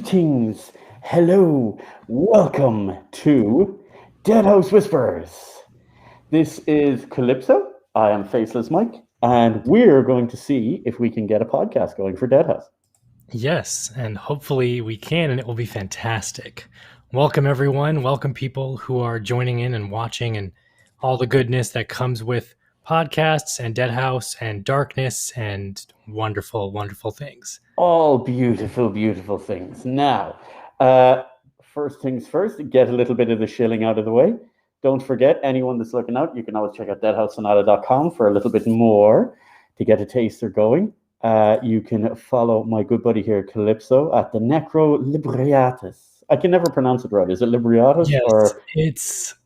Greetings, hello, welcome to Deadhaus Whispers. This is Calypso. I am Faceless Mike, and we're going to see if we can get a podcast going for Deadhaus. Yes, and hopefully we can, and it will be fantastic. Welcome, everyone. Welcome, people who are joining in and watching, and all the goodness that comes with podcasts and Deadhaus and darkness and wonderful, wonderful things. All beautiful, beautiful things. Now, first things first, get a little bit of the shilling out of the way. Don't forget, anyone that's looking out, you can always check out deadhausonata.com for a little bit more to get a taster going. You can follow my good buddy here, Calypso, at the Necrolibriatas. I can never pronounce it right. Is it Libriatas? Yes, or it's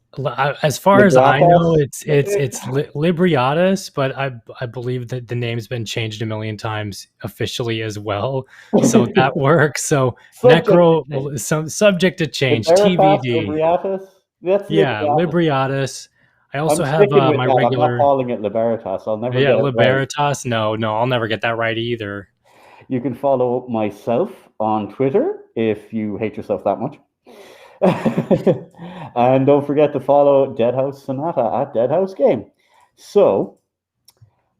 as far as I know, it's Libriatas, but I believe that the name's been changed a million times officially as well, so that works. So subject to change. TBD. Libriatas? That's Libriatas. I also have my regular. I'm not calling it Liberitas. I'll never get it Liberitas. Right. No, I'll never get that right either. You can follow myself on Twitter if you hate yourself that much. And don't forget to follow Deadhaus Sonata at Deadhaus Game. So,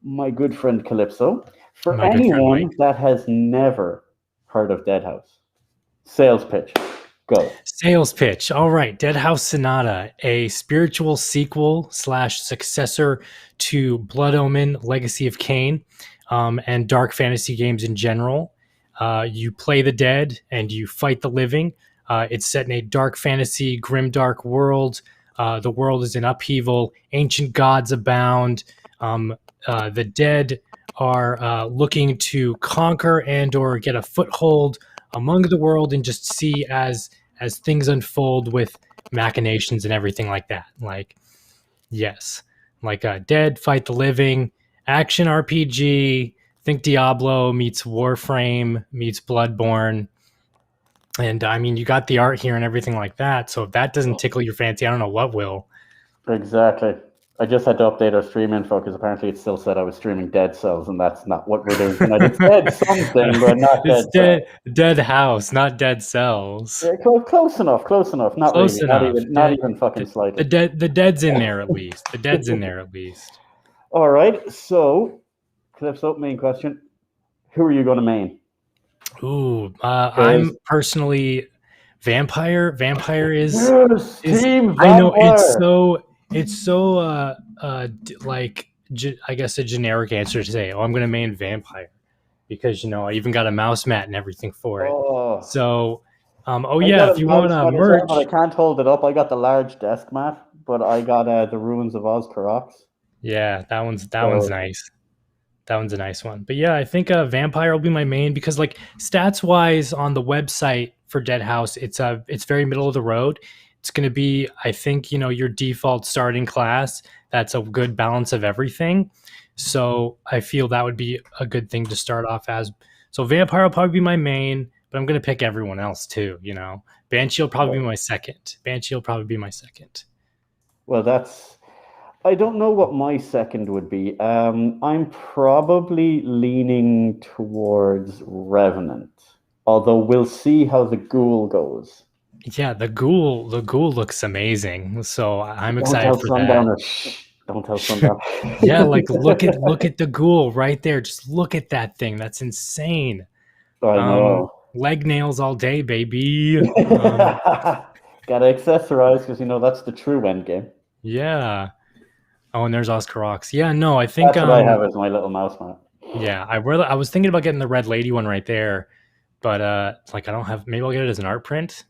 my good friend Calypso, for anyone that has never heard of Deadhaus, sales pitch. Go. Sales pitch. All right. Deadhaus Sonata, a spiritual sequel / successor to Blood Omen, Legacy of Kain, and dark fantasy games in general. You play the dead and you fight the living. It's set in a dark fantasy, grimdark world. The world is in upheaval. Ancient gods abound. The dead are looking to conquer and or get a foothold among the world and just see as things unfold with machinations and everything like that. Dead fight the living, action RPG. Think Diablo meets Warframe meets Bloodborne. And I mean, you got the art here and everything like that. So if that doesn't tickle your fancy, I don't know what will. Exactly. I just had to update our stream info because apparently it still said I was streaming Dead Cells, and that's not what we're doing tonight. It's Dead something, but not it's Dead. Deadhaus, not Dead Cells. Yeah, close enough. Not close really. Enough. Not even fucking slightly. The Dead's in there at least. The Dead's in there at least. All right. So, Calypso, main question: who are you going to main? Ooh, I'm personally Vampire. Vampire is Team Vampire. I know it's so I guess a generic answer to say, I'm going to main Vampire because I even got a mouse mat and everything for it. So, if you want merch, but I can't hold it up. I got the large desk mat, but I got the Ruins of Ozkarox. Yeah, that one's nice. That one's a nice one. But yeah, I think Vampire will be my main because stats wise on the website for Deadhaus, it's very middle of the road. It's going to be, I think, your default starting class. That's a good balance of everything. So I feel that would be a good thing to start off as. So Vampire will probably be my main, but I'm going to pick everyone else too, Banshee will probably be my second. Well, I don't know what my second would be. I'm probably leaning towards Revenant, although we'll see how the Ghoul goes. Yeah, the Ghoul looks amazing, so I'm excited for that. Don't tell Sundown. Yeah, look at the Ghoul right there. Just look at that thing. That's insane. I know. Leg nails all day, baby. Gotta accessorize because that's the true end game. Yeah. Oh, and there's Ozkarox. Yeah, no, I think that's what I have as my little mouse mat. Yeah, I was thinking about getting the Red Lady one right there, but I don't have. Maybe I'll get it as an art print.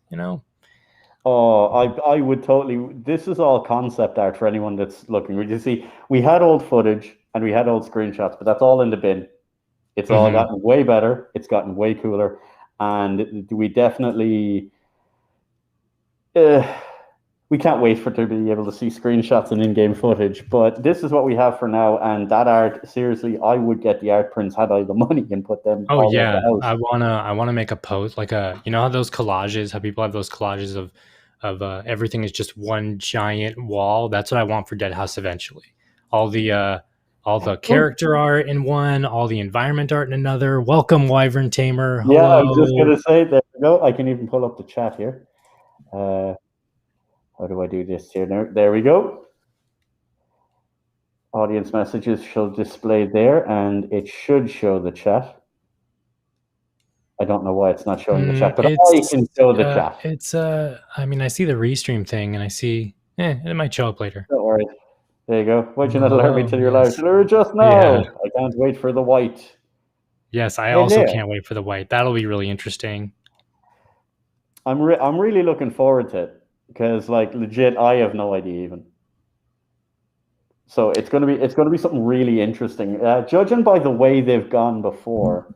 Oh, I would totally. This is all concept art for anyone that's looking. You see, we had old footage and we had old screenshots, but that's all in the bin. It's all gotten way better. It's gotten way cooler, and we definitely. We can't wait for to be able to see screenshots and in-game footage, but this is what we have for now. And that art, seriously, I would get the art prints had I the money and put them. Oh yeah, I wanna make a post how those collages, how people have those collages of everything is just one giant wall. That's what I want for Deadhaus eventually. All the all the character art in one, all the environment art in another. Welcome, Wyvern Tamer. Hello. Yeah, I was just going to say, there we go. I can even pull up the chat here. How do I do this here? There we go. Audience messages should display there, and it should show the chat. I don't know why it's not showing the chat, but I can show the chat. It's I mean, I see the restream thing, and I see it might show up later. Don't worry. There you go. Why'd you not alert me till you're live? Just now. Yeah. I can't wait for the white. Yes, I also can't wait for the white. That'll be really interesting. I'm really looking forward to it because, like, legit, I have no idea even. So it's gonna be something really interesting. Judging by the way they've gone before,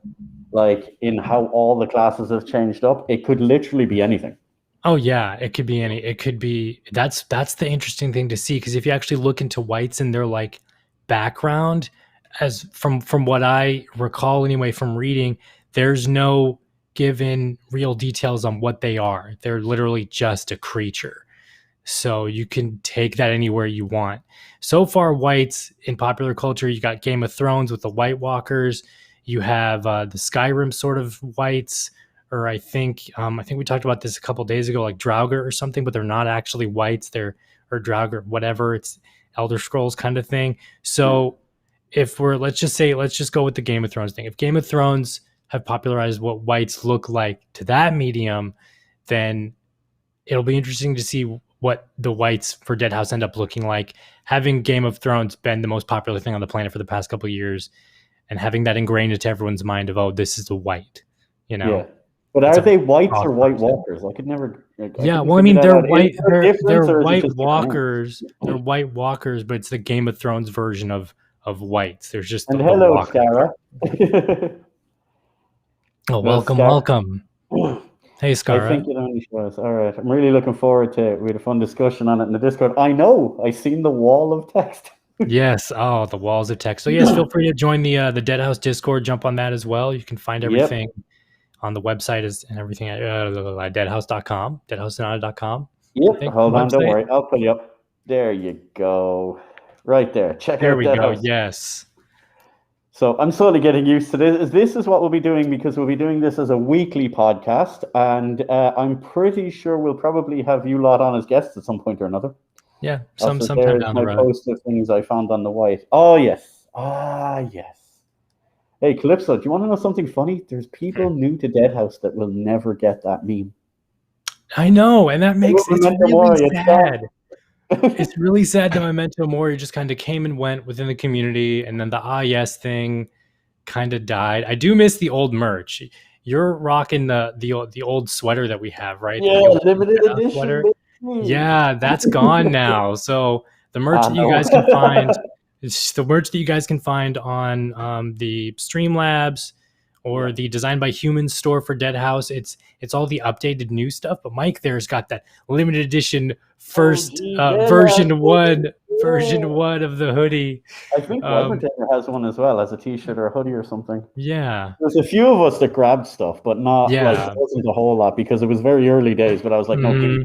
like in how all the classes have changed up, it could literally be anything. Oh yeah, it could be any. It could be that's the interesting thing to see, because if you actually look into whites and their like background, as from what I recall anyway from reading, there's no given real details on what they are. They're literally just a creature. So you can take that anywhere you want. So far, whites in popular culture, you got Game of Thrones with the White Walkers. You have the Skyrim sort of whites, or I think we talked about this a couple of days ago, like Draugr or something, but they're not actually whites. They're or Draugr, whatever. It's Elder Scrolls kind of thing. So if let's just go with the Game of Thrones thing. If Game of Thrones have popularized what whites look like to that medium, then it'll be interesting to see what the whites for Deadhaus end up looking like, having Game of Thrones been the most popular thing on the planet for the past couple of years, and having that ingrained into everyone's mind of, oh, this is a white, you know. Yeah. But are they whites or White Walkers? I could never. Well, I mean, they're white. They're White Walkers. They're White Walkers, but it's the Game of Thrones version of whites. There's just and hello, Scara. Oh, welcome. Hey, Scara. I think it only shows. All right. I'm really looking forward to it. We had a fun discussion on it in the Discord. I know. I seen the wall of text. Yes. Oh, the walls of text. So yes, feel free to join the Deadhaus Discord. Jump on that as well. You can find everything on the website and everything at deadhaus.com, deadhaussonata.com. Yep. Hold on. Don't worry. I'll pull you up. There you go. Right there. Check there out we Deadhaus. Go. Yes. So I'm slowly getting used to this. This is what we'll be doing, because we'll be doing this as a weekly podcast, and I'm pretty sure we'll probably have you lot on as guests at some point or another. Yeah, sometime down the road. My post of things I found on the white. Oh yes, yes. Hey Calypso, do you want to know something funny? There's people new to Deadhaus that will never get that meme. I know, and that makes it really sad. It's really sad that Memento Mori just kind of came and went within the community, and then the yes thing kind of died. I do miss the old merch. You're rocking the old sweater that we have, right? Yeah, limited edition sweater. Yeah, that's gone now. So the merch that you guys can find, it's the merch that you guys can find on the Streamlabs or the Designed by Humans store for Deadhaus. It's all the updated new stuff. But Mike there's got that limited edition version one of the hoodie. I think Tamer has one as well, as a t-shirt or a hoodie or something. Yeah. There's a few of us that grabbed stuff, but not like it wasn't a whole lot, because it was very early days, but I was like, no.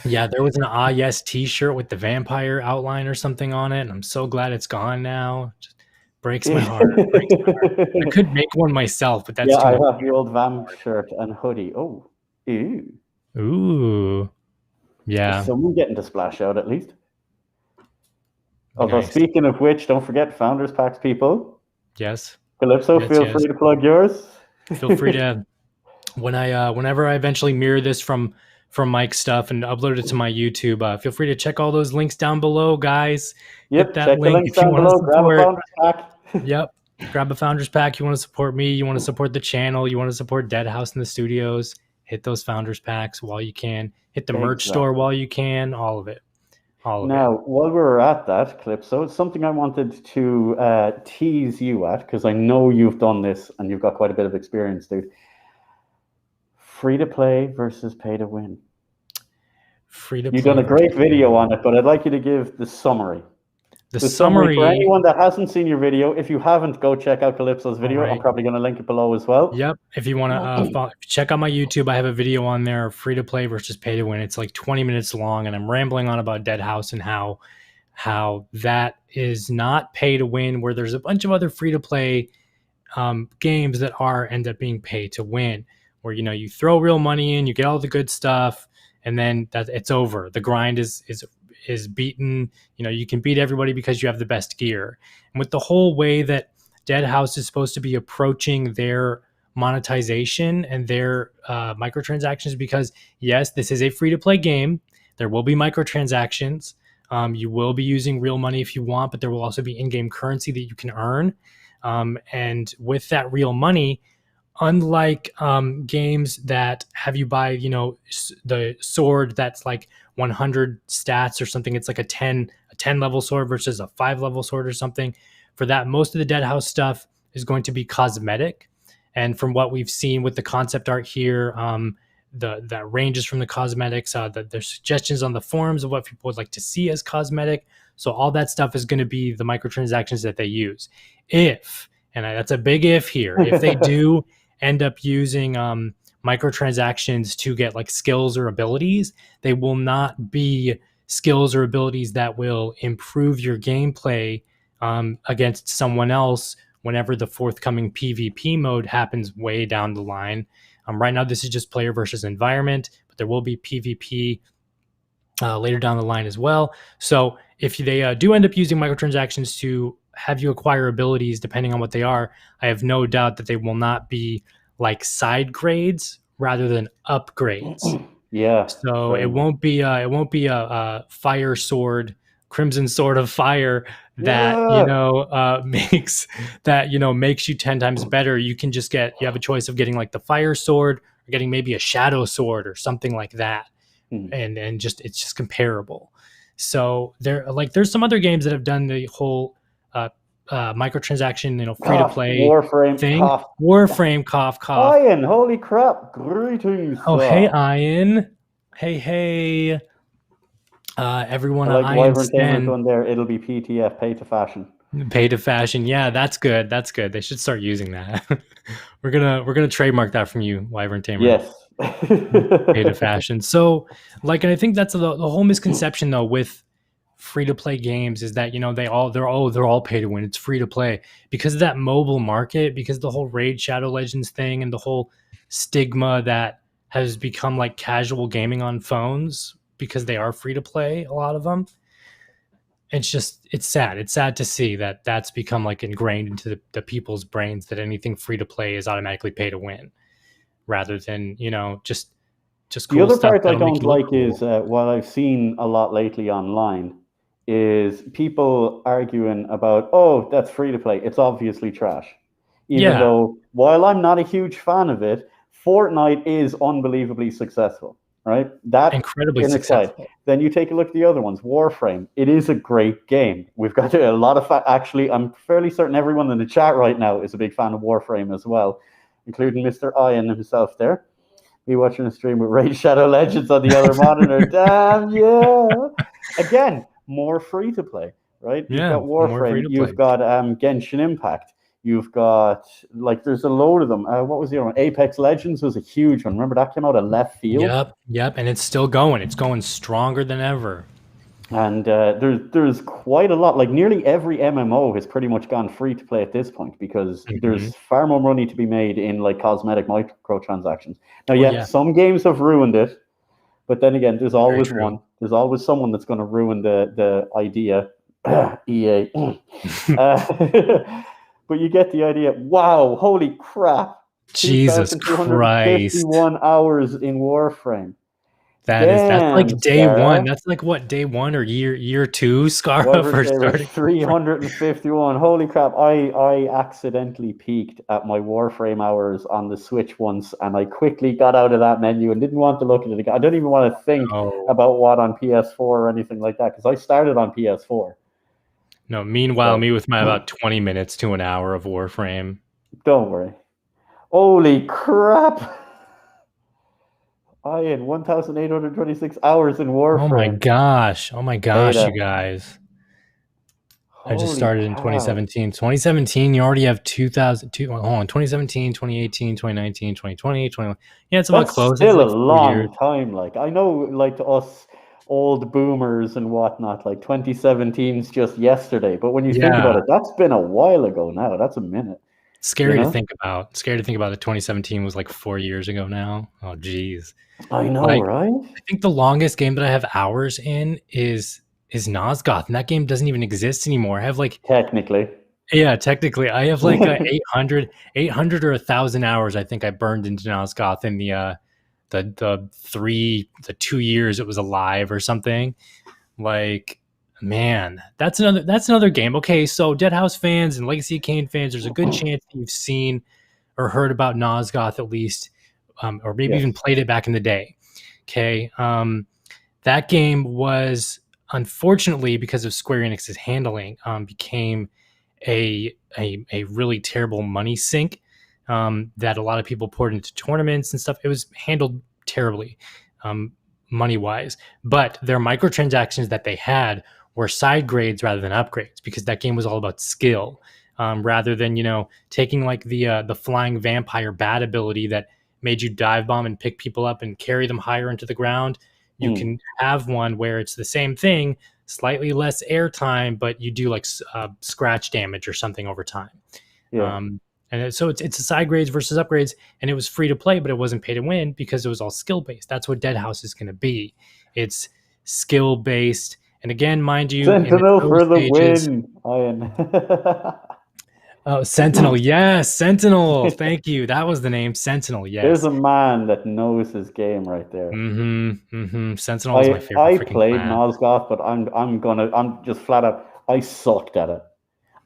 Yeah, there was an yes t-shirt with the vampire outline or something on it, and I'm so glad it's gone now. Just breaks my heart. I could make one myself, but that's I have the old vamp shirt and hoodie. Oh, ooh, yeah. There's someone getting to splash out at least. Although speaking of which, don't forget Founders Packs, people. Yes. Calypso, feel free to plug yours. Feel free to whenever I eventually mirror this from Mike's stuff and upload it to my YouTube. Feel free to check all those links down below, guys. Yep, check the links down below. Grab a Founders Pack. Yep, grab a Founders Pack. You want to support me, you want to support the channel, you want to support Deadhaus in the studios, hit those Founders Packs while you can. Hit the merch store while you can. All of it. Now, while we're at that, Calypso, it's something I wanted to tease you at, because I know you've done this and you've got quite a bit of experience, dude. Free to play versus pay to win. Free to play. You've done a great video on it, but I'd like you to give the summary. The summary for anyone that hasn't seen your video. If you haven't, go check out Calypso's video. Right. I'm probably going to link it below as well. Yep. If you want to check out my YouTube, I have a video on there, free to play versus pay to win. It's like 20 minutes long, and I'm rambling on about Deadhaus and how how that is not pay to win, where there's a bunch of other free to play games that end up being pay to win, where you throw real money in, you get all the good stuff, and then that it's over. The grind is beaten. You can beat everybody because you have the best gear. And with the whole way that Deadhaus is supposed to be approaching their monetization and their microtransactions, because yes, this is a free to play game, there will be microtransactions. You will be using real money if you want, but there will also be in-game currency that you can earn. And with that real money, unlike games that have you buy, the sword that's like 100 stats or something, it's like a 10 level sword versus a 5 level sword or something. For that, most of the Deadhaus stuff is going to be cosmetic. And from what we've seen with the concept art here, that ranges from the cosmetics, there's suggestions on the forums of what people would like to see as cosmetic. So all that stuff is going to be the microtransactions that they use. That's a big if here, if they do end up using microtransactions to get like skills or abilities, they will not be skills or abilities that will improve your gameplay against someone else whenever the forthcoming PvP mode happens way down the line. Right now, this is just player versus environment, but there will be PvP later down the line as well. So if they do end up using microtransactions to have you acquire abilities, depending on what they are, I have no doubt that they will not be like side grades rather than upgrades. Yeah. So it won't be a fire sword, crimson sword of fire that makes you 10 times better. You can just you have a choice of getting like the fire sword or getting maybe a shadow sword or something like that. And it's just comparable. So there's some other games that have done the whole microtransaction, free to play Warframe thing. cough. Warframe cough. Ian, holy crap! Greetings. Oh, hey Ian. Hey. Everyone, like Ian Wyvern going there. It'll be PTF, pay to fashion. Pay to fashion. Yeah, that's good. They should start using that. we're gonna trademark that from you, Wyvern Tamer. Yes. Pay to fashion. So, and I think that's the whole misconception though with free to play games is that they're all pay to win. It's free to play because of that mobile market, because the whole Raid Shadow Legends thing and the whole stigma that has become like casual gaming on phones because they are free to play. A lot of them. It's sad. It's sad to see that that's become like ingrained into the people's brains that anything free to play is automatically pay to win, rather than just cool the other stuff part I don't like cool. is what I've seen a lot lately online is people arguing about, oh, that's free to play. It's obviously trash. Even though, while I'm not a huge fan of it, Fortnite is unbelievably successful. Right? That incredibly successful. Then you take a look at the other ones. Warframe. It is a great game. We've got a lot of actually, I'm fairly certain everyone in the chat right now is a big fan of Warframe as well, including Mr. Ian himself there. Me watching a stream with Raid Shadow Legends on the other monitor. Damn, yeah. Again, more free to play, right? You've got Warframe. You've got Genshin Impact. You've got, there's a load of them. What was the other one? Apex Legends was a huge one. Remember that came out of left field? Yep. And it's still going. It's going stronger than ever. And there's quite a lot. Like nearly every MMO has pretty much gone free to play at this point because there's far more money to be made in cosmetic microtransactions. Now, some games have ruined it, but then again, there's always one. There's always someone that's going to ruin the idea. EA. But you get the idea. Wow, holy crap. Jesus Christ. 51 hours in Warframe. That's like day one. That's like what, day one or year two, Scarra first started? 351. Holy crap. I accidentally peeked at my Warframe hours on the Switch once, and I quickly got out of that menu and didn't want to look at it again. I don't even want to think about what on PS4 or anything like that, because I started on PS4. No, meanwhile, me with my about 20 minutes to an hour of Warframe. Don't worry. Holy crap. I had 1,826 hours in Warframe. Oh my gosh, you guys. I just started in 2017. 2017, you already have 2017, 2018, 2019, 2020, 2021. Yeah, it's about close. Still a long time. I know, to us, old boomers and whatnot. Like 2017's just yesterday. But when you think Yeah. about it, that's been a while ago now. That's a minute. Scary You to know? think about. Scary to think about that 2017 was like 4 years ago now. Oh, geez. I know, Like, right? I think the longest game that I have hours in is Nosgoth, and that game doesn't even exist anymore. I have like, Technically. yeah, technically, I have like 800 or 1,000 hours. I think I burned into Nosgoth in the 2 years it was alive or something. Like, man, that's another game. Okay, so Deadhaus fans and Legacy of Kain fans, there's a good chance that you've seen or heard about Nosgoth at least, or maybe Yes. even played it back in the day. Okay, that game was, unfortunately, because of Square Enix's handling, became a really terrible money sink that a lot of people poured into tournaments and stuff. It was handled terribly, money wise, but their microtransactions that they had were side grades rather than upgrades, because that game was all about skill, rather than taking like the flying vampire bat ability that made you dive bomb and pick people up and carry them higher into the ground. You can have one where it's the same thing, slightly less airtime, but you do like scratch damage or something over time. Yeah. And so it's a side grades versus upgrades, and it was free to play, but it wasn't pay to win because it was all skill based. That's what Deadhaus is going to be. It's skill based, and again, mind you, Sentinel for the stages, win. Ian. Oh, Sentinel. Yes, Sentinel. Thank you. That was the name. Sentinel. Yes. There's a man that knows his game right there. Sentinel is my favorite. I freaking played clan. Nosgoth, but I'm just flat out. I sucked at it.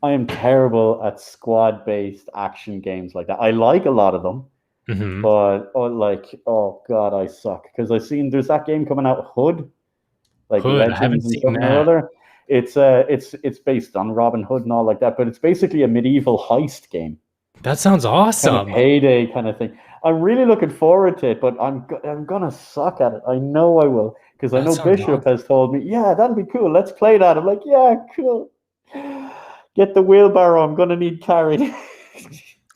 I am terrible at squad-based action games like that. I like a lot of them, but oh god, I suck, because I've seen there's that game coming out, Hood, like Hood, I haven't Legends and seen something that. or other. It's based on Robin Hood and all like that, but it's basically a medieval heist game. That sounds awesome. Kind of payday kind of thing. I'm really looking forward to it, but I'm gonna suck at it. I know I will, because I know Bishop has told me, yeah, that'll be cool. Let's play that. I'm like, yeah, cool. Get the wheelbarrow. I'm gonna need carried.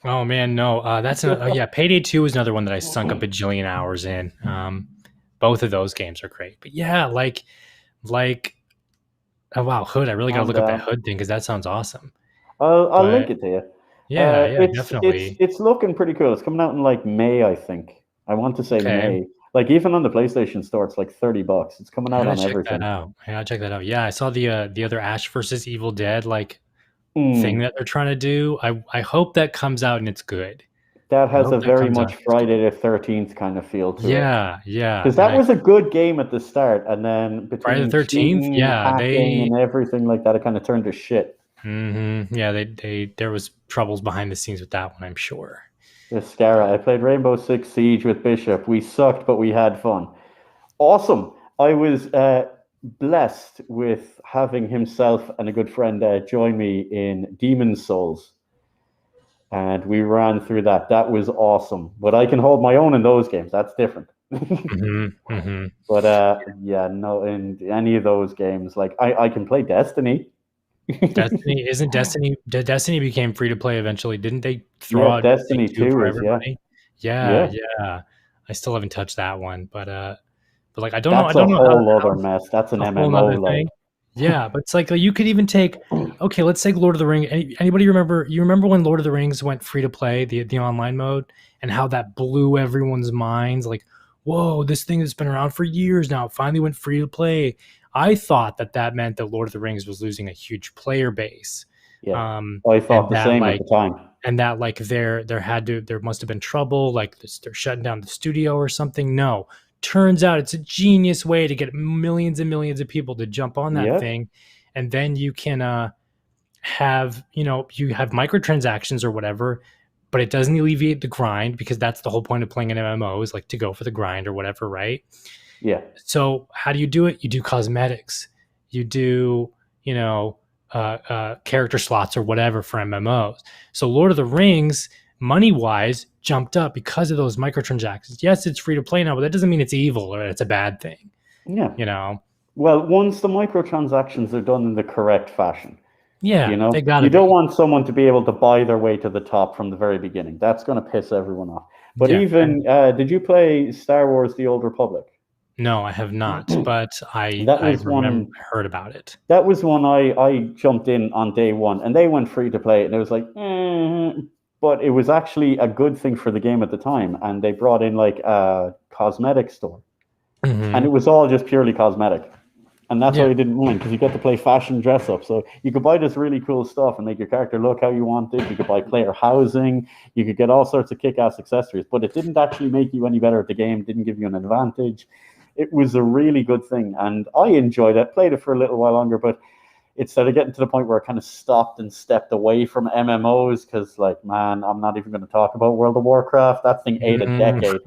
Oh man, no. That's Payday 2 is another one that I sunk a bajillion hours in. Both of those games are great, but yeah, like, oh wow, Hood. I really got to look up that Hood thing because that sounds awesome. I'll link it to you. Yeah, definitely. It's looking pretty cool. It's coming out in like May, I think. I want to say May. Like even on the PlayStation Store, it's like $30. It's coming out on everything. I gotta check that out. Yeah, I saw the other Ash versus Evil Dead thing that they're trying to do. I hope that comes out and it's good. That has a very much Friday the 13th kind of feel to it. Yeah. Because that was a good game at the start, and then between Friday the 13th, hacking and everything like that, it kind of turned to shit. Yeah, there was troubles behind the scenes with that one, I'm sure. The Scara. I played Rainbow Six Siege with Bishop. We sucked, but we had fun. Awesome. I was blessed with having himself and a good friend join me in Demon's Souls. And we ran through that. That was awesome. But I can hold my own in those games. That's different. But in any of those games, like I can play Destiny. Destiny became free to play eventually? Didn't they throw out Destiny 2 for everybody? Yeah. I still haven't touched that one, but like I don't know. That's a whole other mess. That's an MMO thing. Yeah, but it's like you could even take. Okay, let's take Lord of the Rings. Anybody remember? You remember when Lord of the Rings went free to play, the online mode, and how that blew everyone's minds? Like, whoa, this thing that's been around for years now, it finally went free to play. I thought that meant that Lord of the Rings was losing a huge player base. Yeah, I thought the same at the time. And that like there must have been trouble, like they're shutting down the studio or something. No, turns out it's a genius way to get millions and millions of people to jump on that thing, and then you can have you have microtransactions or whatever, but it doesn't alleviate the grind, because that's the whole point of playing an MMO, is like to go for the grind or whatever, right? Yeah. So how do you do it? You do cosmetics. You do, character slots or whatever for MMOs. So Lord of the Rings, money-wise, jumped up because of those microtransactions. Yes, it's free to play now, but that doesn't mean it's evil or it's a bad thing. Yeah. Well, once the microtransactions are done in the correct fashion. Yeah, they gotta don't want someone to be able to buy their way to the top from the very beginning. That's going to piss everyone off. But did you play Star Wars: The Old Republic? No, I have not, but That I was remember one. heard about it. That was one I jumped in on day one, and they went free to play, and it was like, but it was actually a good thing for the game at the time, and they brought in like a cosmetic store, and it was all just purely cosmetic. And that's why Yeah. I didn't mind, because you get to play fashion dress up. So you could buy this really cool stuff and make your character look how you wanted. You could buy player housing. You could get all sorts of kick-ass accessories. But it didn't actually make you any better at the game. Didn't give you an advantage. It was a really good thing. And I enjoyed it. Played it for a little while longer. But it started getting to the point where I kind of stopped and stepped away from MMOs. Because, like, man, I'm not even going to talk about World of Warcraft. That thing ate a decade.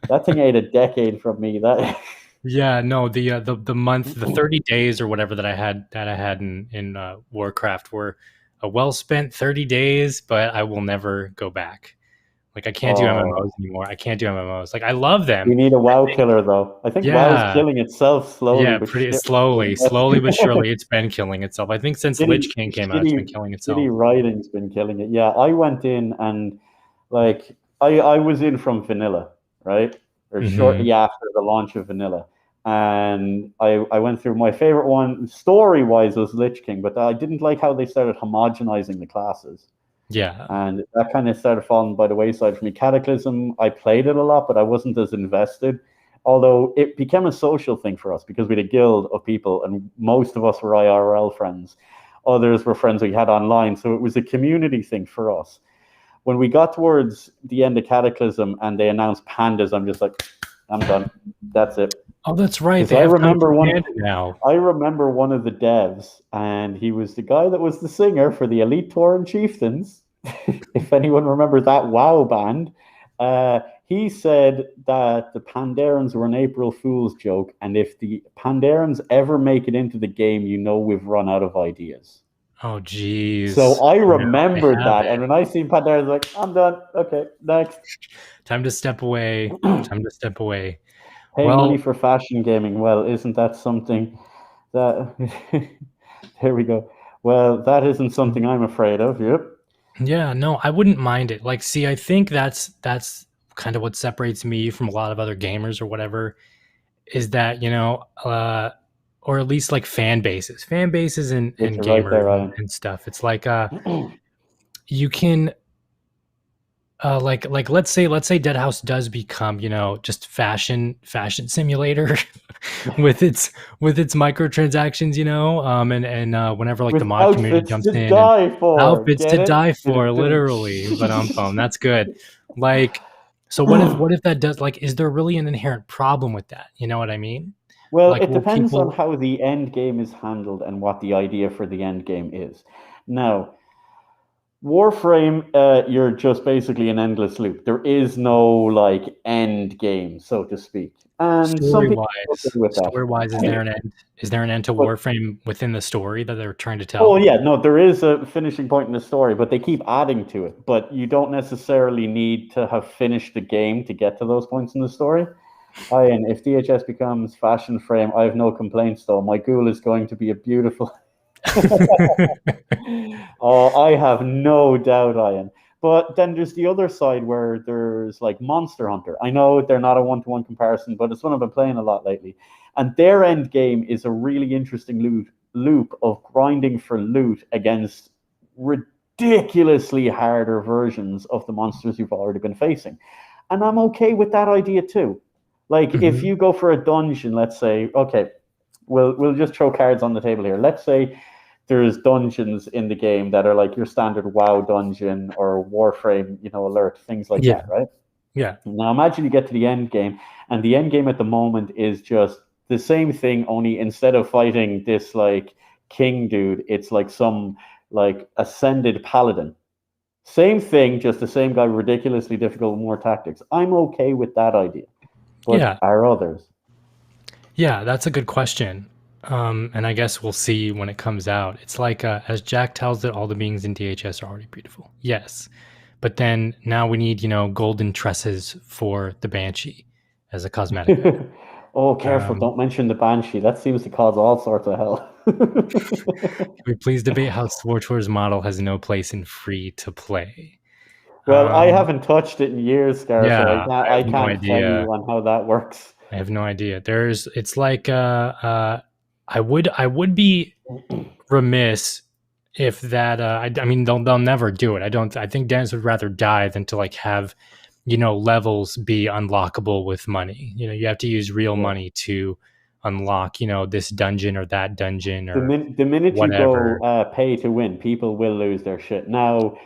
That thing ate a decade from me. That... Yeah, no, the month, the 30 days or whatever that I had in Warcraft were a well spent 30 days, but I will never go back. Like I can't do MMOs anymore. I can't do MMOs. Like I love them. You need a WoW killer, though. I think WoW's Yeah, killing itself slowly, yeah, but pretty slowly but surely it's been killing itself. I think since shitty, Lich King came out, it's been killing itself. shitty writing's been killing it. Yeah, I went in and like I was in from vanilla, right? Or shortly after the launch of vanilla. And I went through my favorite one story wise was Lich King, but I didn't like how they started homogenizing the classes. Yeah. And that kind of started falling by the wayside for me. Cataclysm, I played it a lot, but I wasn't as invested. Although it became a social thing for us because we had a guild of people and most of us were IRL friends. Others were friends we had online. So it was a community thing for us. When we got towards the end of Cataclysm and they announced pandas, I'm just like, I'm done. That's it. Oh, that's right. I remember one now. I remember one of the devs, and he was the guy that was the singer for the Elite Tour and Chieftains. If anyone remembers that WoW band, he said that the Pandarans were an April Fool's joke, and if the Pandarans ever make it into the game, you know we've run out of ideas. Oh, geez. So I remembered that, and when I seen Pandarans, like, I'm done. Okay, next. Time to step away. Time to step away. Paying money for fashion gaming. Well, isn't that something that... There we go. Well, that isn't something I'm afraid of. Yep. Yeah, no, I wouldn't mind it. Like, see, I think that's kind of what separates me from a lot of other gamers or whatever, is that, you know, or at least like fan bases and gamers right and stuff. It's like you can like let's say Deadhaus does become, you know, just fashion simulator with its microtransactions, you know, and whenever like with the mod community jumps in, outfits to die for, literally. But that's good. Like, so what if that does, like, is there really an inherent problem with that? You know what I mean? Well, like, it depends on how the end game is handled and what the idea for the end game is. Now, Warframe, you're just basically an endless loop. There is no like end game, so to speak. And story-wise, is there an end? Is there an end to Warframe within the story that they're trying to tell? Oh yeah, no, there is a finishing point in the story, but they keep adding to it. But you don't necessarily need to have finished the game to get to those points in the story. And if DHS becomes fashion frame, I have no complaints though. My ghoul is going to be a beautiful... Oh, I have no doubt, Ian. But then there's the other side where there's like Monster Hunter. I know they're not a one-to-one comparison, but it's one I've been playing a lot lately. And their end game is a really interesting loop of grinding for loot against ridiculously harder versions of the monsters you've already been facing. And I'm okay with that idea too. Like, if you go for a dungeon, let's say, okay, we'll just throw cards on the table here. Let's say there's dungeons in the game that are like your standard WoW dungeon or Warframe, you know, alert, things like that, right? Yeah. Now imagine you get to the end game, and the end game at the moment is just the same thing, only instead of fighting this like king dude, it's like some like ascended paladin. Same thing, just the same guy, ridiculously difficult, more tactics. I'm okay with that idea. But are others? Yeah, that's a good question. And I guess we'll see when it comes out. It's like, as Jack tells it, all the beings in DHS are already beautiful. Yes. But then now we need, you know, golden tresses for the Banshee as a cosmetic. Oh, careful. Don't mention the Banshee. That seems to cause all sorts of hell. Can we please debate how SWTOR's model has no place in free to play? Well, I haven't touched it in years, Scar, so I can't tell you on how that works. I have no idea. It's like I would be remiss if that I mean they'll never do it. I think Dennis would rather die than to like have, levels be unlockable with money. You have to use real money to unlock, this dungeon or that dungeon or The minute you whatever. go pay to win, people will lose their shit. Now,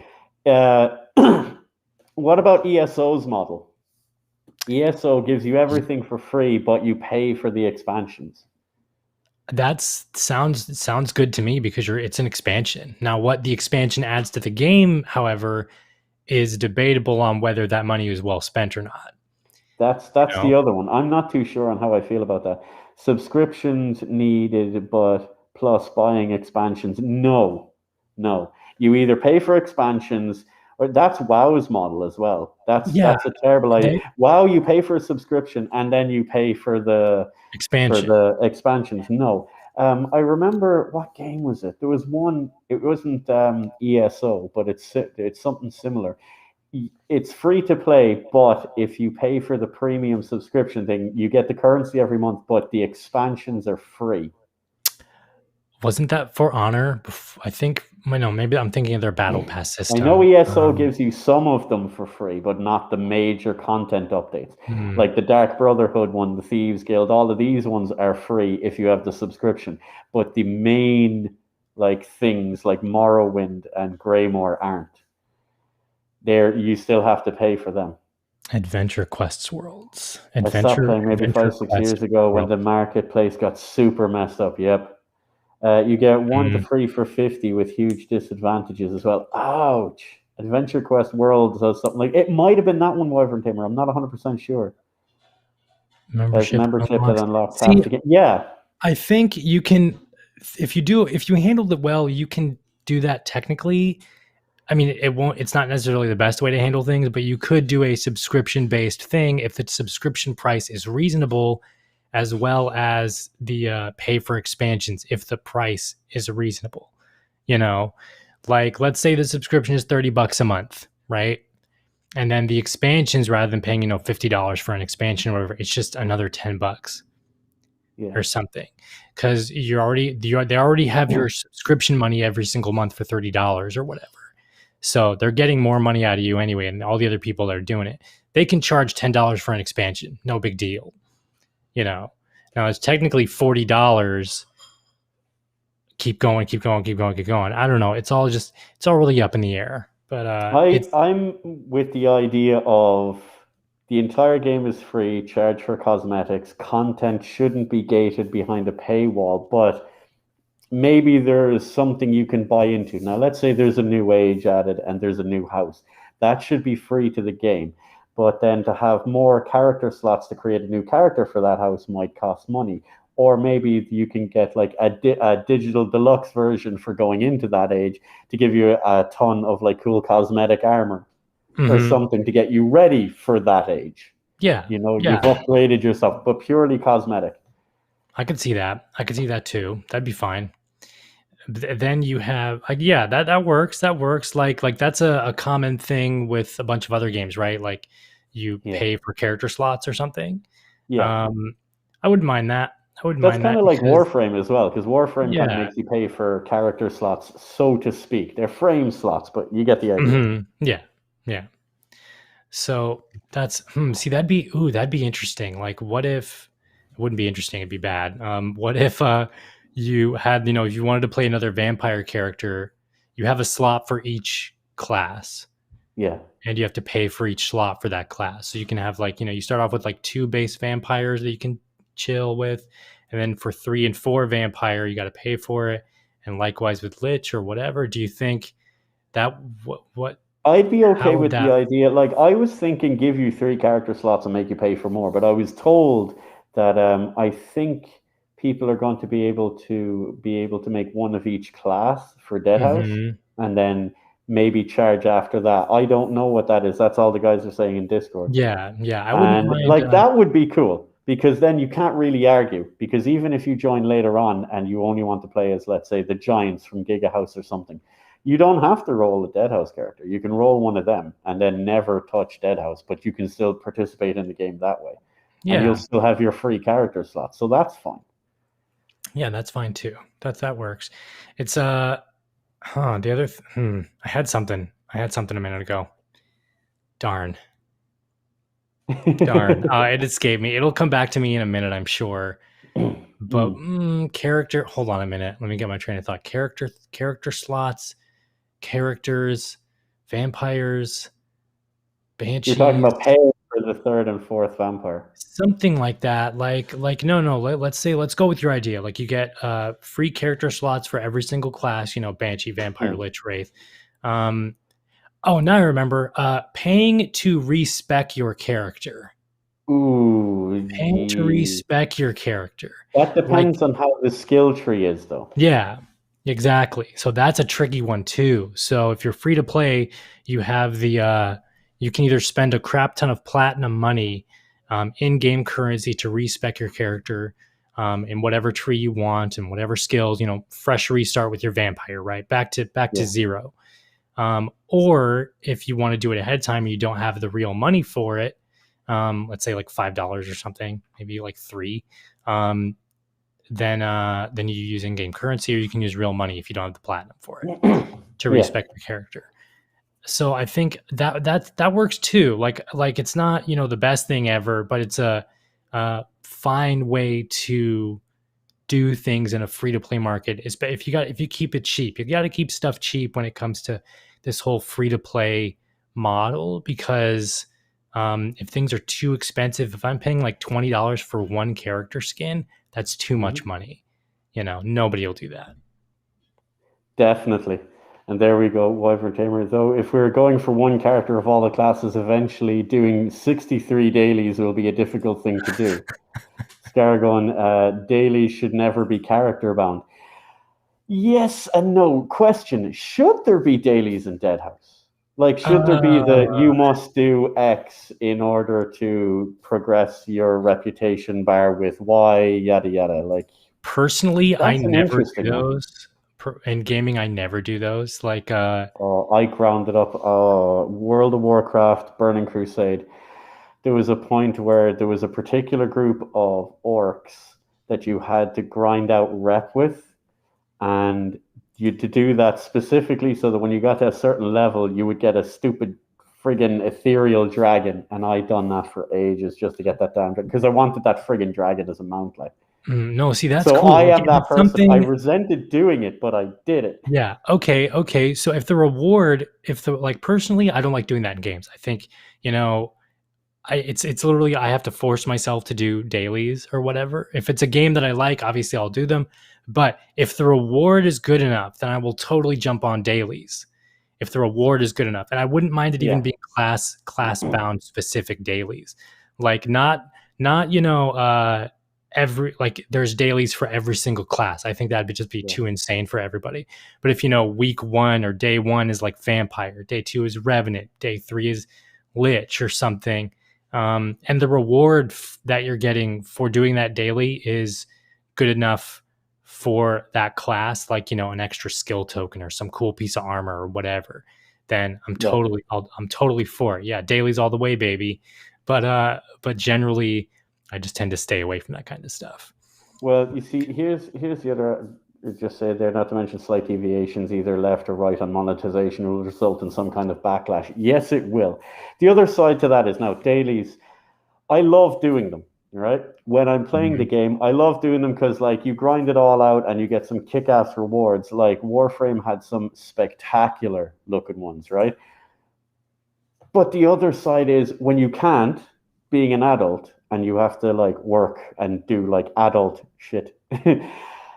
what about ESO's model? ESO gives you everything for free, but you pay for the expansions. That sounds good to me because it's an expansion. Now, what the expansion adds to the game, however, is debatable on whether that money is well spent or not. That's the other one. I'm not too sure on how I feel about that. Subscriptions needed, but plus buying expansions. No. You either pay for expansions, or that's WoW's model as well. That's a terrible idea. WoW, you pay for a subscription and then you pay for the expansions. No. I remember, what game was it? There was one. It wasn't ESO, but it's something similar. It's free to play, but if you pay for the premium subscription thing, you get the currency every month, but the expansions are free. Wasn't that For Honor? I think, maybe I'm thinking of their battle pass system. I know ESO gives you some of them for free, but not the major content updates. Like the Dark Brotherhood one, the Thieves Guild, all of these ones are free if you have the subscription. But the main things like Morrowind and Greymore aren't. You still have to pay for them. Adventure Quests Worlds. I stopped playing maybe 5-6 years ago when the marketplace got super messed up. Yep. You get 1 to free for 50 with huge disadvantages as well. Ouch. Adventure Quest Worlds does something like it. Might have been that one, Wyvern Tamer. I'm not 100% sure. Membership that unlocks half the game. Yeah. I think you can, if you handled it well, you can do that technically. I mean, it's not necessarily the best way to handle things, but you could do a subscription-based thing if the subscription price is reasonable, as well as the pay for expansions if the price is reasonable. Like let's say the subscription is $30 a month, right? And then the expansions, rather than paying $50 for an expansion or whatever, it's just another $10 or something, because they already have your subscription money every single month for $30 or whatever. So they're getting more money out of you anyway, and all the other people that are doing it, they can charge $10 for an expansion. No big deal. Now it's technically $40. Keep going. I don't know. It's all really up in the air. But I'm with the idea of the entire game is free, charge for cosmetics. Content shouldn't be gated behind a paywall, but maybe there is something you can buy into. Now, let's say there's a new age added and there's a new house. That should be free to the game. But then to have more character slots to create a new character for that house might cost money. Or maybe you can get like a digital deluxe version for going into that age to give you a ton of cool cosmetic armor or something to get you ready for that age. Yeah. You've upgraded yourself, but purely cosmetic. I could see that. Too. That'd be fine. Then you have that works. Like that's a common thing with a bunch of other games, right? Like you pay for character slots or something. Yeah. I wouldn't mind that. That's kind of like Warframe as well, because Warframe kind of makes you pay for character slots, so to speak. They're frame slots, but you get the idea. Yeah. So that's that'd be interesting. Like, what if it wouldn't be interesting? It'd be bad. What if you had, if you wanted to play another vampire character, you have a slot for each class. Yeah. And you have to pay for each slot for that class. So you can have you start off with 2 base vampires that you can chill with, and then for 3 and 4 vampire you got to pay for it, and likewise with lich or whatever. Do you think that what I'd be okay with the idea? I was thinking give you 3 character slots and make you pay for more, but I was told that I think people are going to be able to make one of each class for Deadhaus, and then maybe charge after that. I don't know what that is. That's all the guys are saying in Discord. Yeah, I wouldn't mind, that would be cool, because then you can't really argue, because even if you join later on and you only want to play as, let's say, the Giants from Giga House or something, you don't have to roll a Deadhaus character. You can roll one of them and then never touch Deadhaus, but you can still participate in the game that way. and you'll Yeah. still have your free character slots. So that's fine. Yeah, that's fine too. That works. It's the other I had something a minute ago. Darn. It escaped me. It'll come back to me in a minute, I'm sure. But character, hold on a minute. Let me get my train of thought. Character slots, characters, vampires, banshees. You're talking about paying for the 3rd and 4th vampire. Something like that. Like no. Let's go with your idea. Like you get free character slots for every single class. Banshee, vampire, lich, wraith. Oh, now I remember. Paying to respec your character. Ooh, Paying to respec your character. That depends on how the skill tree is, though. Yeah, exactly. So that's a tricky one too. So if you're free to play, you have the you can either spend a crap ton of platinum money in-game currency to respec your character in whatever tree you want and whatever skills. Fresh restart with your vampire, right? Back to zero. Or if you want to do it ahead of time and you don't have the real money for it, let's say like $5 or something, maybe like $3, then you use in-game currency, or you can use real money if you don't have the platinum for it to respec your character. So I think that works too. Like it's not the best thing ever, but it's a fine way to do things in a free-to-play market. If you keep it cheap, you got to keep stuff cheap when it comes to this whole free-to-play model, because if things are too expensive, if I'm paying like $20 for one character skin, that's too much money. Nobody will do that. Definitely. And there we go, Wyvern Tamer. Though if we're going for one character of all the classes, eventually doing 63 dailies will be a difficult thing to do. Scargon, dailies should never be character bound. Yes and no. Question: should there be dailies in Deadhaus? Like, should there be you must do X in order to progress your reputation bar with Y, yada yada? Like, personally, I never do those. In gaming, I never do those. Like, I grounded up World of Warcraft, Burning Crusade. There was a point where there was a particular group of orcs that you had to grind out rep with, and you to do that specifically so that when you got to a certain level, you would get a stupid friggin' ethereal dragon. And I done that for ages just to get that damn dragon, because I wanted that friggin' dragon as a mount. Like, no, see, that's so cool. I am that person. I resented doing it, but I did it. Yeah. Okay. So if the reward, personally, I don't like doing that in games. I think, it's literally, I have to force myself to do dailies or whatever. If it's a game that I like, obviously I'll do them. But if the reward is good enough, then I will totally jump on dailies. If the reward is good enough, and I wouldn't mind it even being class bound specific dailies, like not there's dailies for every single class. I think that'd just be too insane for everybody. But if week 1 or day 1 is like vampire, day 2 is revenant, day 3 is lich or something, and the reward that you're getting for doing that daily is good enough for that class, like an extra skill token or some cool piece of armor or whatever, then I'm totally for it. Yeah, dailies all the way, baby. But generally, I just tend to stay away from that kind of stuff. Well, you see, here's the other. Just say there, not to mention slight deviations either left or right on monetization will result in some kind of backlash. Yes, it will. The other side to that is now dailies. I love doing them. Right? When I'm playing the game, I love doing them because, like, you grind it all out and you get some kick-ass rewards. Like, Warframe had some spectacular looking ones, right? But the other side is when you can't, being an adult, and you have to like work and do like adult shit.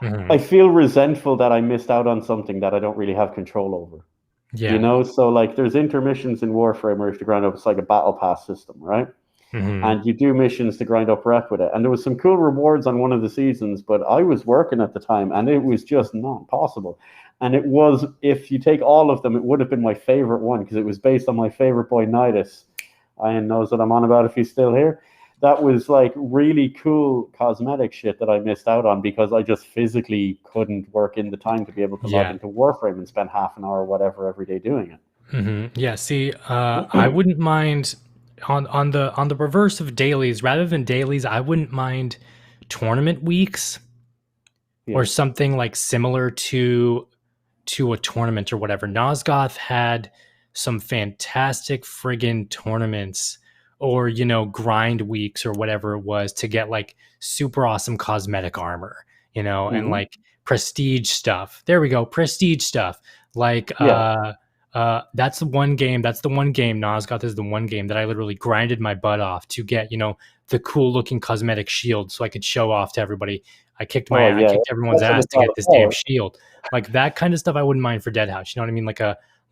I feel resentful that I missed out on something that I don't really have control over. Yeah. So like there's intermissions in Warframe where you have to grind up, it's like a battle pass system, right? And you do missions to grind up rep with it. And there was some cool rewards on one of the seasons, but I was working at the time and it was just not possible. And it was, if you take all of them, it would have been my favorite one because it was based on my favorite boy, Nidus. Ian knows what I'm on about if he's still here. That was like really cool cosmetic shit that I missed out on because I just physically couldn't work in the time to be able to log into Warframe and spend half an hour or whatever every day doing it. Yeah, see, I wouldn't mind on the reverse of dailies, rather than dailies, I wouldn't mind tournament weeks Yeah. or something like similar to a tournament or whatever. Nosgoth had some fantastic friggin' tournaments, or grind weeks or whatever it was, to get like super awesome cosmetic armor, and Hmm. like prestige stuff. There we go, prestige stuff. Like Yeah. that's the one game. Nosgoth is the one game that I literally grinded my butt off to get, the cool looking cosmetic shield so I could show off to everybody. Oh I yeah. kicked everyone's That's what ass it's to all get this damn about. shield. Like that kind of stuff I wouldn't mind for Deadhouse. You know what I mean?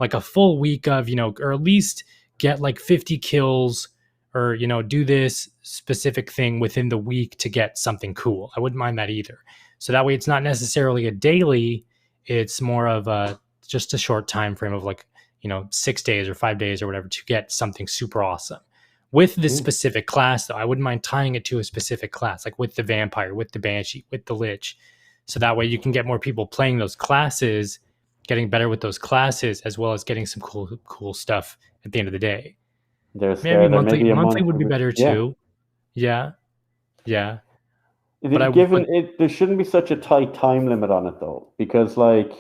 Like a full week of, or at least get like 50 kills, or do this specific thing within the week to get something cool. I wouldn't mind that either. So that way it's not necessarily a daily, it's more of a just a short time frame of like, 6 days or 5 days or whatever to get something super awesome. With this Mm. specific class though, I wouldn't mind tying it to a specific class, like with the vampire, with the banshee, with the lich. So that way you can get more people playing those classes, getting better with those classes, as well as getting some cool stuff at the end of the day. There's Maybe there may be a monthly month would of be it. better Yeah. too. Yeah, yeah. Given But it, there shouldn't be such a tight time limit on it though, because like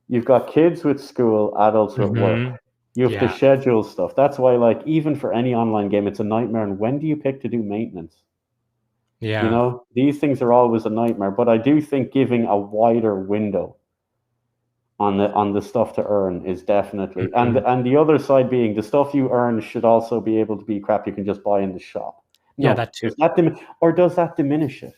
you've got kids with school, adults with work. mhm, You have to yeah, schedule stuff. That's why, like, even for any online game, it's a nightmare. And when do you pick to do maintenance? yeah. These things are always a nightmare. But I do think giving a wider window on the stuff to earn is definitely, and Mhm. and the other side being the stuff you earn should also be able to be crap you can just buy in the shop. Yeah, No, that too. or does that diminish it?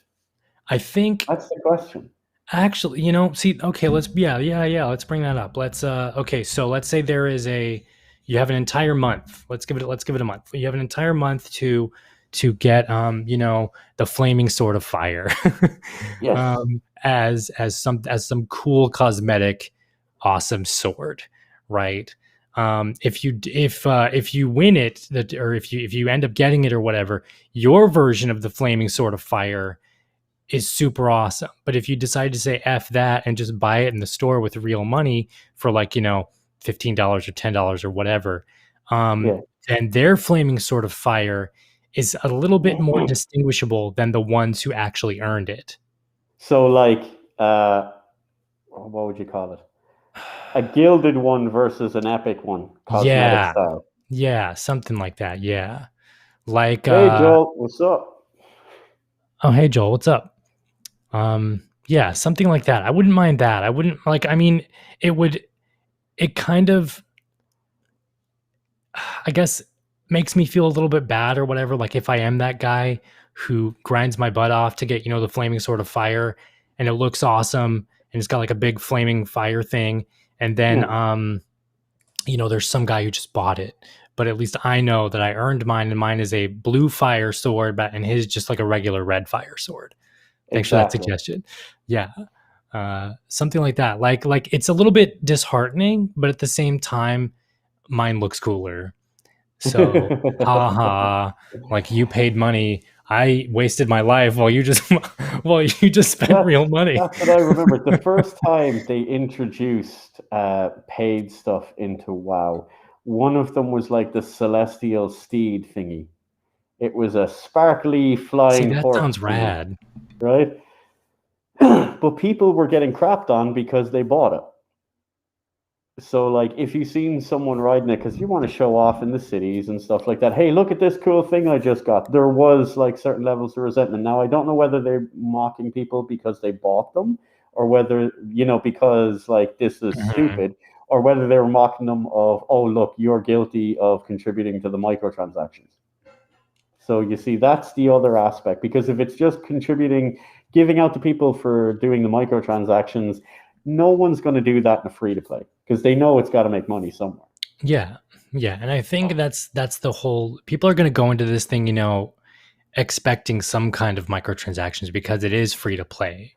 I think That's the question. actually, see, okay, let's bring that up. Let's okay, so let's say you have an entire month. Let's give it a month. You have an entire month to get the flaming sword of fire. Yes. As some cool cosmetic awesome sword, right? If you win it, or if you end up getting it or whatever, your version of the flaming sword of fire is super awesome. But if you decide to say F that and just buy it in the store with real money for like, $15 or $10 or whatever, Yeah. then their flaming sword of fire is a little bit more distinguishable than the ones who actually earned it. So, like, what would you call it? A gilded one versus an epic one, cosmetic Yeah. style. Yeah, something like that. Yeah. Like Hey, Joel, what's up? oh hey Joel, what's up? Yeah, something like that. I wouldn't mind that. I wouldn't like I mean, it kind of, I guess, makes me feel a little bit bad or whatever. Like if I am that guy who grinds my butt off to get, the flaming sword of fire, and it looks awesome and it's got like a big flaming fire thing. And then, Yeah, there's some guy who just bought it, but at least I know that I earned mine, and mine is a blue fire sword, but and his just like a regular red fire sword. Thanks for that exactly. suggestion. Yeah. Something like that. Like it's a little bit disheartening, but at the same time, mine looks cooler. So, haha, like you paid money, I wasted my life while you just spent that's real money. that's what I remember. The first time they introduced paid stuff into WoW, one of them was like the celestial steed thingy. It was a sparkly See, flying that horse sounds thingy, rad. right? But people were getting crapped on because they bought it. So, like, if you've seen someone riding it, because you want to show off in the cities and stuff like that, hey, look at this cool thing I just got. There was like certain levels of resentment. Now, I don't know whether they're mocking people because they bought them, or whether, because like this is Mhm. stupid, or whether they were mocking them of, oh, look, you're guilty of contributing to the microtransactions. So you see, that's the other aspect, because if it's just contributing, giving out to people for doing the microtransactions, no one's going to do that in a free to play because they know it's got to make money somewhere. Yeah. Yeah, and I think that's the whole, people are going to go into this thing, expecting some kind of microtransactions because it is free to play.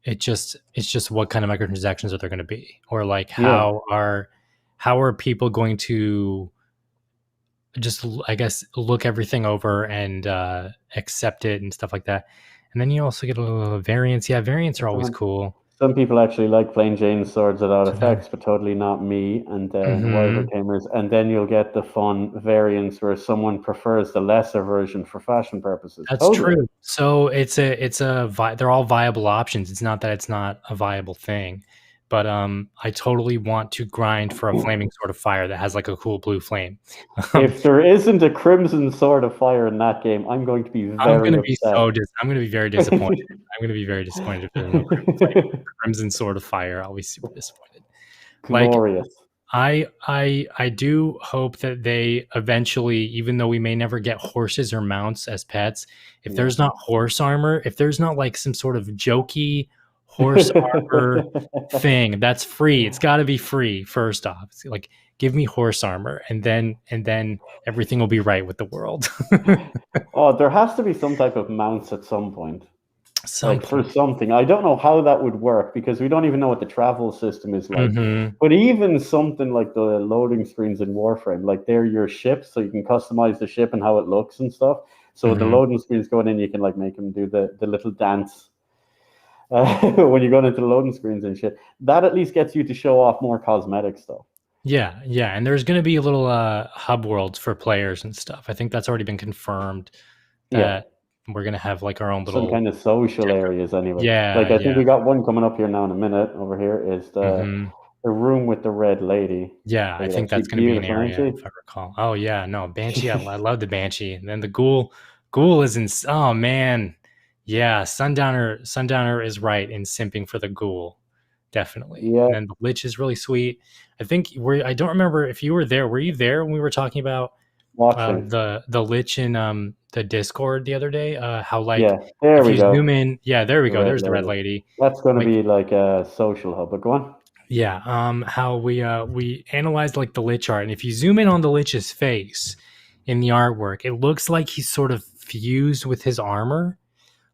It's just what kind of microtransactions are there going to be, or like Yeah, how are people going to just, I guess, look everything over and accept it and stuff like that. And then you also get a little variants. Yeah, variants are always so cool. Some people actually like plain Jane swords without effects, but totally not me. And then Wyvern Tamers, and then you'll get the fun variants where someone prefers the lesser version for fashion purposes. That's true. So they're all viable options. It's not that it's not a viable thing, but I totally want to grind for a flaming sword of fire that has like a cool blue flame. If there isn't a crimson sword of fire in that game, I'm going to be very I'm going to be very disappointed. I'm going to be very disappointed if there's no crimson sword of fire. I'll be super disappointed. Glorious. Like, I do hope that they eventually, even though we may never get horses or mounts as pets, if there's not horse armor, if there's not like some sort of jokey horse armor thing that's free, it's got to be free first off. It's like, give me horse armor, and then everything will be right with the world. Oh, there has to be some type of mounts at some point. For something. I don't know how that would work because we don't even know what the travel system is like. But even something like the loading screens in Warframe, like they're your ships, so you can customize the ship and how it looks and stuff. So the loading screens going in, you can like make them do the little dance when you're going into the loading screens and shit. That at least gets you to show off more cosmetic stuff. Yeah, and there's going to be a little hub worlds for players and stuff. I think that's already been confirmed. We're going to have like our own little... Some kind of social areas anyway. Yeah. Like I think we got one coming up here now in a minute. Over here is the room with the red lady. Yeah, I think that's going to be an area, if I recall. Oh, yeah, no, Banshee. I love the Banshee. And then the Ghoul is in... Oh, man. Yeah, Sundowner is right in simping for the Ghoul. Definitely. Yeah. And then the Lich is really sweet. I think I don't remember if you were there. Were you there when we were talking about the Lich in the Discord the other day? How like there we go. Zoom in, there we go. There's the red lady. That's going to be like a social hub. But go on. Yeah. How we analyzed like the Lich art, and if you zoom in on the Lich's face in the artwork, it looks like he's sort of fused with his armor,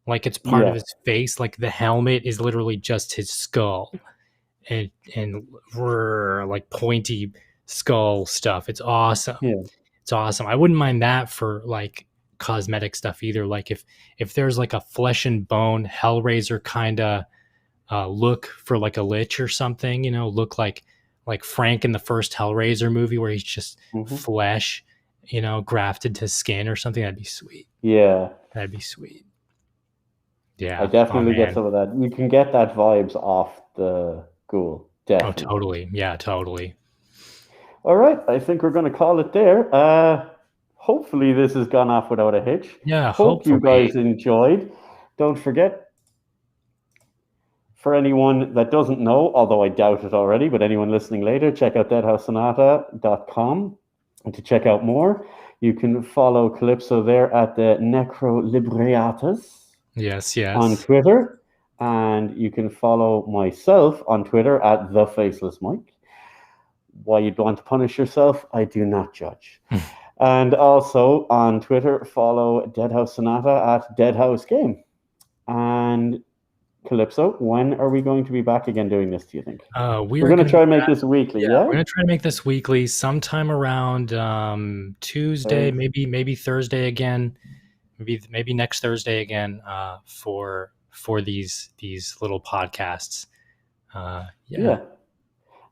like it's part of his face. Like the helmet is literally just his skull. And like pointy skull stuff. It's awesome. It's awesome. I wouldn't mind that for like cosmetic stuff either. Like if there's like a flesh and bone Hellraiser kind of look for like a Lich or something, look like Frank in the first Hellraiser movie where he's just flesh, grafted to skin or something. That'd be sweet. Yeah, that'd be sweet. Yeah, I definitely get some of that. You can get that vibes off the Ghoul. Definitely. Oh, totally. Yeah, totally. All right. I think we're going to call it there. Hopefully this has gone off without a hitch. Yeah, hope you guys enjoyed. Don't forget, for anyone that doesn't know, although I doubt it already, but anyone listening later, check out deadhausssonata.com to check out more. You can follow Calypso there at the Necrolibriatas. Yes. On Twitter. And you can follow myself on Twitter at the Faceless Mike. Why you'd want to punish yourself, I do not judge. And also on Twitter, follow Deadhaus Sonata at Deadhaus Game. And Calypso, when are we going to be back again doing this, do you think? We're going to try and make this weekly, yeah? We're going to try to make this weekly sometime around Tuesday, maybe Thursday again. Maybe next Thursday again for these little podcasts.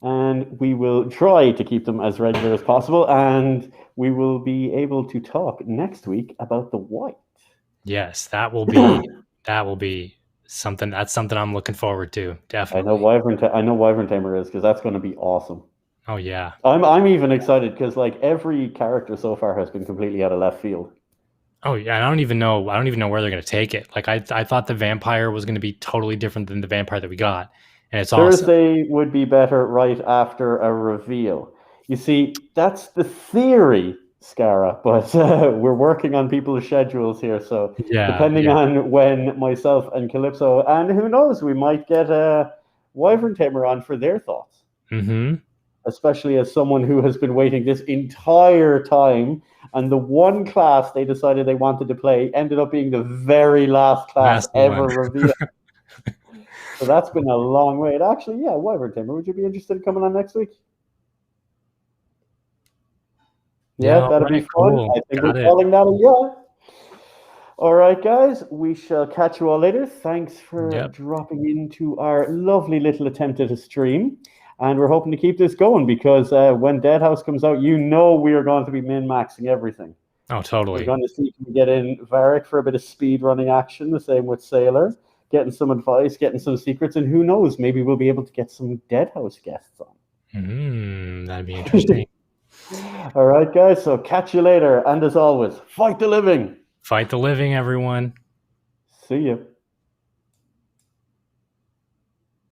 And we will try to keep them as regular as possible, and we will be able to talk next week about the white. Yes, that will be something. That's something I'm looking forward to. Definitely. I know Wyvern Tamer is, because that's going to be awesome. Oh yeah. I'm even excited because like every character so far has been completely out of left field. Oh yeah, I don't even know where they're going to take it. Like I thought the vampire was going to be totally different than the vampire that we got, and it's Thursday would be better right after a reveal. You see, that's the theory, Scara, but we're working on people's schedules here, so depending on when myself and Calypso, and who knows, we might get a Wyvern Tamer on for their thoughts. Especially as someone who has been waiting this entire time. And the one class they decided they wanted to play ended up being the very last class ever revealed. So that's been a long wait. Actually, Wyvern Tamer, would you be interested in coming on next week? Yeah, that'd be fun. Cool. I think we're calling that a All right, guys, we shall catch you all later. Thanks for Yep. dropping into our lovely little attempt at a stream. And we're hoping to keep this going because when Deadhaus comes out, we are going to be min-maxing everything. Oh, totally. We're going to see if we can get in Varric for a bit of speed running action, the same with Sailor, getting some advice, getting some secrets, and who knows, maybe we'll be able to get some Deadhaus guests on. That'd be interesting. All right, guys, so catch you later. And as always, fight the living. Fight the living, everyone. See you.